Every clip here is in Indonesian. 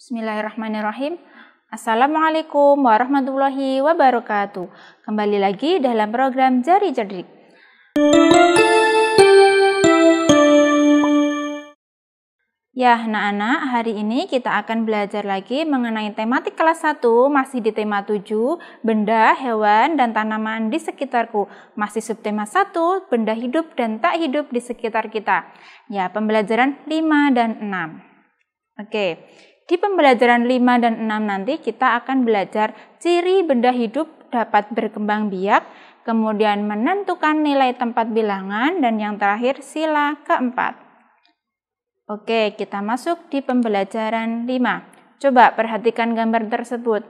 Bismillahirrahmanirrahim. Assalamualaikum warahmatullahi wabarakatuh. Kembali lagi dalam program Jari Cerdik. Ya, anak-anak, hari ini kita akan belajar lagi mengenai tematik kelas 1, masih di tema 7, benda, hewan, dan tanaman di sekitarku. Masih subtema 1, benda hidup dan tak hidup di sekitar kita. Ya, pembelajaran 5 dan 6. Oke. Di pembelajaran 5 dan 6 nanti kita akan belajar ciri benda hidup dapat berkembang biak, kemudian menentukan nilai tempat bilangan, dan yang terakhir sila keempat. Oke, kita masuk di pembelajaran 5. Coba perhatikan gambar tersebut.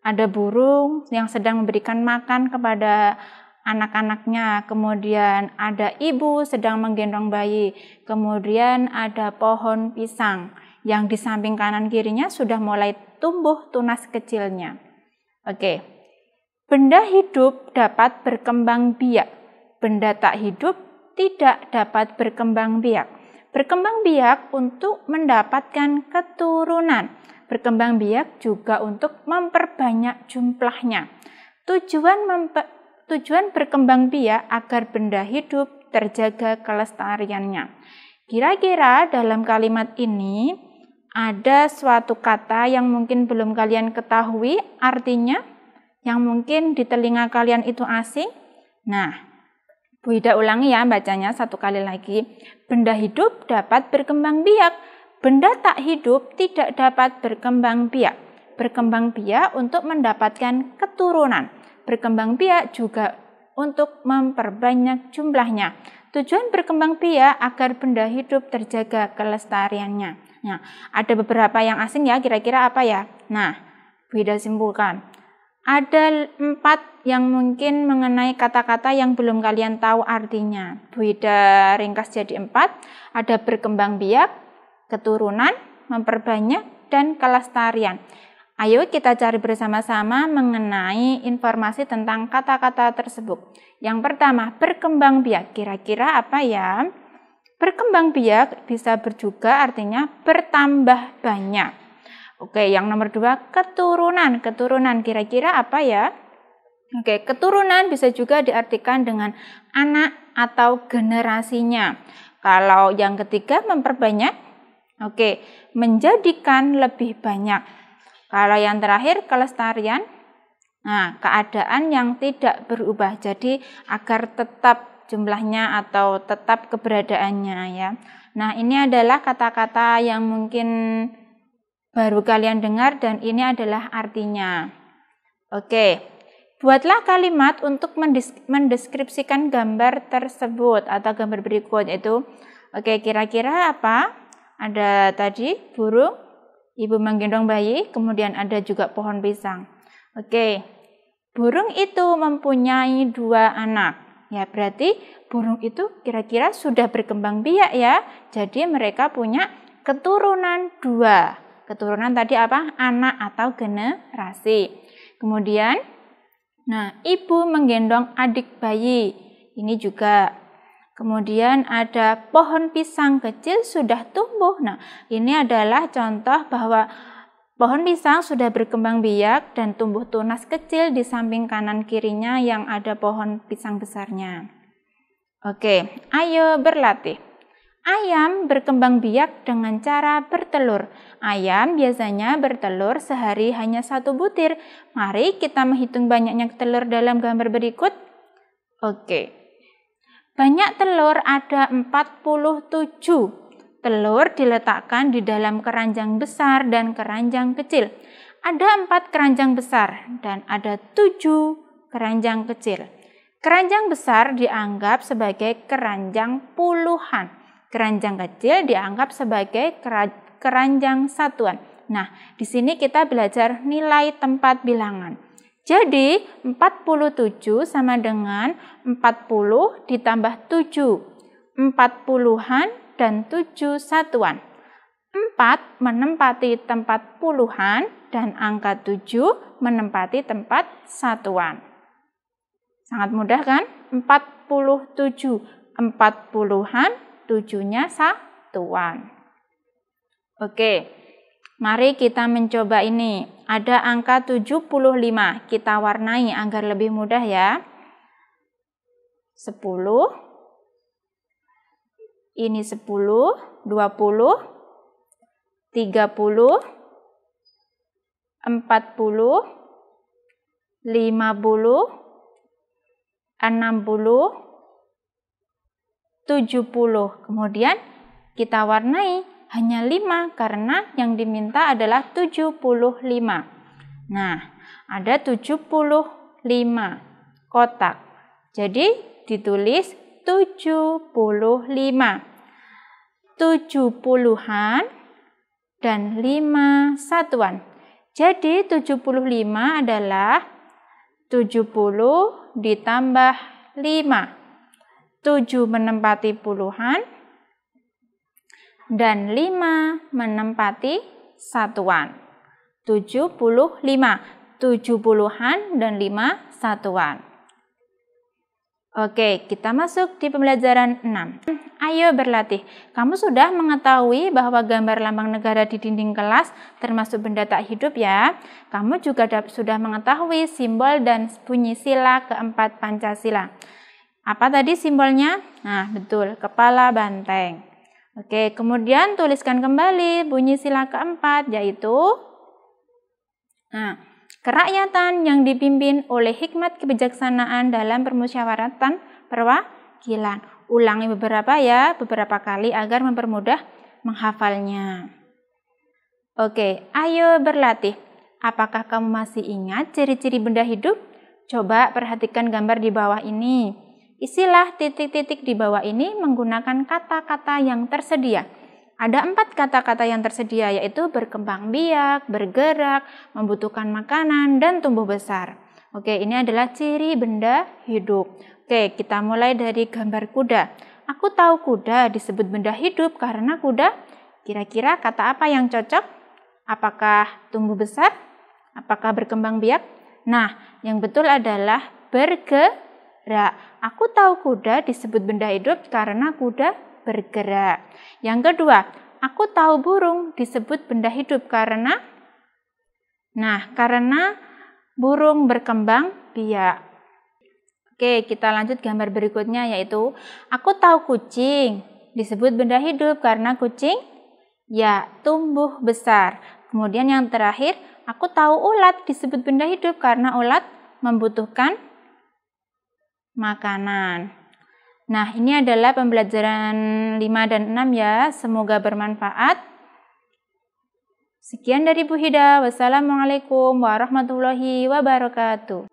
Ada burung yang sedang memberikan makan kepada anak-anaknya, kemudian ada ibu sedang menggendong bayi, kemudian ada pohon pisang yang di samping kanan kirinya sudah mulai tumbuh tunas kecilnya. Oke, benda hidup dapat berkembang biak, benda tak hidup tidak dapat berkembang biak. Berkembang biak untuk mendapatkan keturunan, berkembang biak juga untuk memperbanyak jumlahnya. Tujuan berkembang biak agar benda hidup terjaga kelestariannya. Kira-kira dalam kalimat ini ada suatu kata yang mungkin belum kalian ketahui artinya, yang mungkin di telinga kalian itu asing. Nah, Bu Ida ulangi ya bacanya satu kali lagi. Benda hidup dapat berkembang biak, benda tak hidup tidak dapat berkembang biak. Berkembang biak untuk mendapatkan keturunan. Berkembang biak juga untuk memperbanyak jumlahnya. Tujuan berkembang biak agar benda hidup terjaga kelestariannya. Nah, ada beberapa yang asing ya, kira-kira apa ya? Nah, Bu Ida simpulkan. Ada 4 yang mungkin mengenai kata-kata yang belum kalian tahu artinya. Bu Ida ringkas jadi 4. Ada berkembang biak, keturunan, memperbanyak, dan kelestarian. Ayo kita cari bersama-sama mengenai informasi tentang kata-kata tersebut. Yang pertama, berkembang biak. Kira-kira apa ya? Berkembang biak bisa juga artinya bertambah banyak. Oke, yang nomor 2, keturunan. Keturunan kira-kira apa ya? Oke, keturunan bisa juga diartikan dengan anak atau generasinya. Kalau yang ketiga, memperbanyak. Oke, menjadikan lebih banyak. Kalau yang terakhir, kelestarian. Nah, keadaan yang tidak berubah. Jadi agar tetap jumlahnya atau tetap keberadaannya ya. Nah, ini adalah kata-kata yang mungkin baru kalian dengar dan ini adalah artinya. Oke, buatlah kalimat untuk mendeskripsikan gambar tersebut atau gambar berikut itu. Oke, kira-kira apa? Ada tadi burung, ibu menggendong bayi, kemudian ada juga pohon pisang. Oke, burung itu mempunyai 2 anak. Ya, berarti burung itu kira-kira sudah berkembang biak ya. Jadi mereka punya keturunan 2. Keturunan tadi apa? Anak atau generasi. Kemudian, nah, ibu menggendong adik bayi. Ini juga. Kemudian ada pohon pisang kecil sudah tumbuh. Nah, ini adalah contoh bahwa pohon pisang sudah berkembang biak dan tumbuh tunas kecil di samping kanan kirinya yang ada pohon pisang besarnya. Oke, ayo berlatih. Ayam berkembang biak dengan cara bertelur. Ayam biasanya bertelur sehari hanya 1 butir. Mari kita menghitung banyaknya telur dalam gambar berikut. Oke, banyak telur ada 47. Telur diletakkan di dalam keranjang besar dan keranjang kecil. Ada 4 keranjang besar dan ada 7 keranjang kecil. Keranjang besar dianggap sebagai keranjang puluhan. Keranjang kecil dianggap sebagai keranjang satuan. Nah, di sini kita belajar nilai tempat bilangan. Jadi, 47 sama dengan 40 ditambah 7. 40-an dan 7 satuan. 4 menempati tempat puluhan dan angka 7 menempati tempat satuan. Sangat mudah kan? 47, 40-an, 7-nya satuan. Oke, Mari kita mencoba ini. Ada angka 75. Kita warnai agar lebih mudah ya. 10. Ini 10, 20, 30, 40, 50, 60, 70. Kemudian kita warnai hanya 5 karena yang diminta adalah 75. Nah, ada 75 kotak. Jadi ditulis 75. 70-an dan 5 satuan. Jadi 75 adalah 70 ditambah 5. 7 menempati puluhan dan 5 menempati satuan. 75, 70-an dan 5 satuan. Oke, kita masuk di pembelajaran 6. Ayo berlatih. Kamu sudah mengetahui bahwa gambar lambang negara di dinding kelas termasuk benda tak hidup ya. Kamu juga sudah mengetahui simbol dan bunyi sila keempat Pancasila. Apa tadi simbolnya? Nah, betul, kepala banteng. Oke, kemudian tuliskan kembali bunyi sila keempat, yaitu kerakyatan yang dipimpin oleh hikmat kebijaksanaan dalam permusyawaratan perwakilan. Ulangi beberapa kali agar mempermudah menghafalnya. Oke, ayo berlatih. Apakah kamu masih ingat ciri-ciri benda hidup? Coba perhatikan gambar di bawah ini. Isilah titik-titik di bawah ini menggunakan kata-kata yang tersedia. Ada 4 kata-kata yang tersedia, yaitu berkembang biak, bergerak, membutuhkan makanan, dan tumbuh besar. Oke, ini adalah ciri benda hidup. Oke, kita mulai dari gambar kuda. Aku tahu kuda disebut benda hidup karena kuda. Kira-kira kata apa yang cocok? Apakah tumbuh besar? Apakah berkembang biak? Nah, yang betul adalah bergerak. Aku tahu kuda disebut benda hidup karena kuda bergerak. Yang kedua, aku tahu burung disebut benda hidup karena burung berkembang biak. Oke, kita lanjut gambar berikutnya, yaitu aku tahu kucing disebut benda hidup karena kucing tumbuh besar. Kemudian yang terakhir, aku tahu ulat disebut benda hidup karena ulat membutuhkan makanan. Nah, ini adalah pembelajaran 5 dan 6 ya. Semoga bermanfaat. Sekian dari Bu Hida. Wassalamualaikum warahmatullahi wabarakatuh.